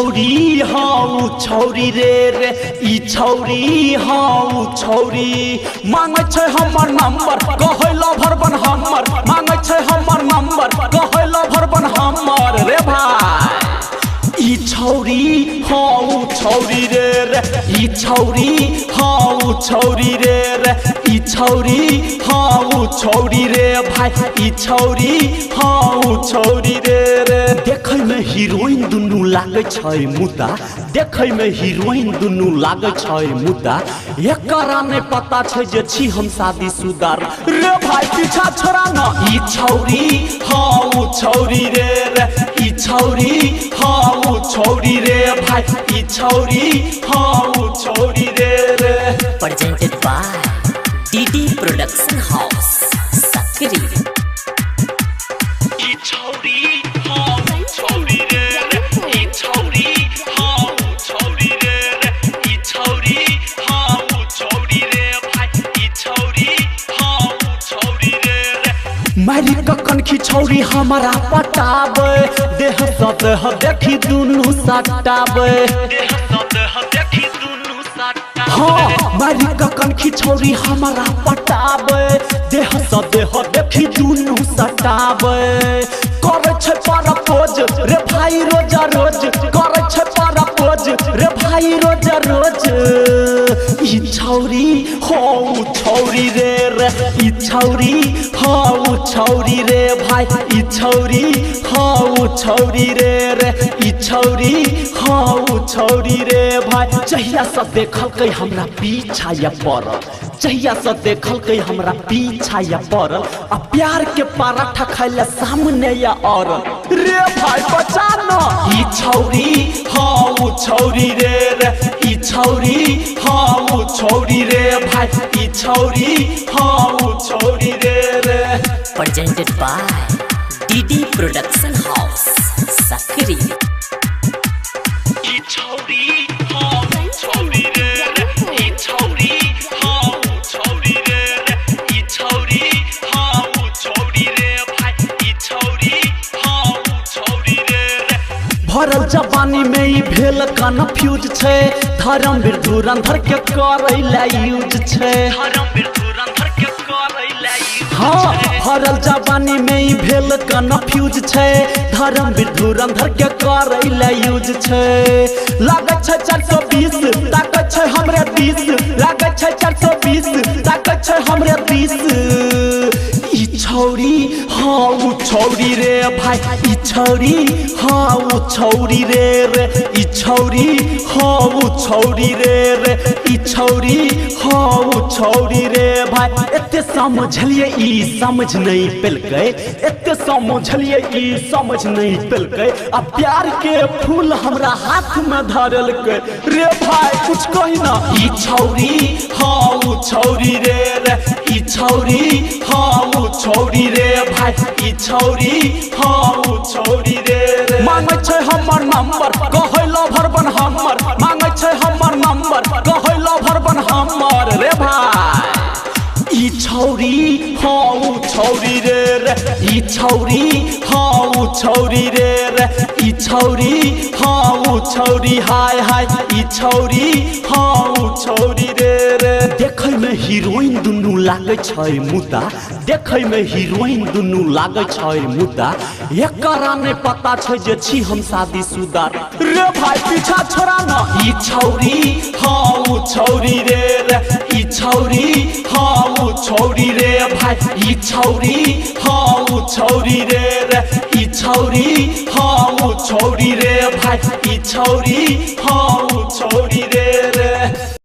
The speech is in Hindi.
छौरी हाँ छौरी रे ई छौरी हाँ छौरी मांगे छै हमर नंबर कहै लवर बन हमर मांगे छै हमर नंबर कहै लवर बन हमर रे भाई ई छौरी हाँ छौरी रे ई छौरी हाँ छौरी रे ई छौरी हाँ छौरी रे भाई ई छौरी हाँ छौरी रे देखै में हीरोइन दुनू लागे छै मुद्दा देखै में हीरोइन दुनू लागे छै मुद्दा एकरा नै पता छै जे छी हम शादीशुदा रे भाई पीछा छोड़ा न ई छौरी हाँ छौरी रे ई छौरी हाँ छौरी रे भाई ई छौरी हाँ छौरी रे presented by DD Production House Sakri ई छौरी हाँ छौरी रे ई छौरी हाँ छौरी रे ई छौरी हाँ छौरी रे भाई ई छौरी हाँ छौरी रे मारी कखन खिछौरी हमारा पटाबे देह स देह देखी दुनू सटाबे देह स देह देखी दुनू सटाबे हाँ मारी कखन खिछौरी हमारा पटाबे देह स देह देखी दुनू सटाबे करे छै परपोज रे भाई रोजा रोज करे छै परपोज रे भाई रोजा रोज ई छौरी हो छौरी रे ई छौरी हो छौरी रे भाई ई छौरी हो छौरी रे ई छौरी हो छौरी रे भाई जहिया से देखलकै हमरा पीछा या पड़ल जहिया से देखलकै हमरा पीछा या पड़ल आ प्यार के पराठा खाइले सामने या और रे भाई बचा न ई छौरी हाँ छौरी रे ई छौरी हाँ छौरी रे भाई ई छौरी हाँ छौरी रे presented by DD Production House Sakri ई छौरी हाँ छौरी रे ई छौरी हाँ छौरी रे ई छौरी हाँ छौरी रे भाई ई छौरी हाँ छौरी रे भरल जवानी में ई भेल कन्फ्यूज छै धर्मवीर धुरंधर के करै ला यूज छै धर्मवीर धुरंधर के करै ला हाँ भरल जवानी में ई भेल कन्फ्यूज छै धर्मवीर धुरंधर के करै ला यूज छै लागै छै 420 ताकै छै हमरे 20 लागै छै 420 ताकै छै हमरे 20 ई छौरी हाँ छौरी रे भाई ई छौरी हाँ छौरी रे ई छौरी हाँ छौरी रे ई छौरी हाँ छौरी रे भाई एते समझलिए ई समझ नहीं पेलकै एते समझलिए ई समझ नहीं पेलकै आ प्यार के फूल हमरा हाथ में धरलकै रे भाई कुछ कही ना ई छौरी हाँ छौरी रे ई छौरी हाँ छौरी रे भाई ई छौरी हाँ छौरी रे मांगे छै हमर नंबर कहै लवर बन हमर मांगे छै हमर नंबर कहै लवर बन हमर रे भाई ई छौरी हाँ छौरी रे ई छौरी हाँ छौरी रे ई छौरी हाँ छौरी हाय हाय ई छौरी हाँ छौरी रे देखै में हीरोइन दुनू लागे छै मुद्दा देखै में हीरोइन दुनू लागे छै मुद्दा एकरा नै पता छै जे छी हम शादीशुदा रे भाई पीछा छोड़ा न ई छौरी हाँ छौरी रे ई छौरी हाँ छौरी रे भाई ई छौरी हाँ छौरी रे ई छौरी हाँ छौरी रे भाई ई छौरी हाँ छौरी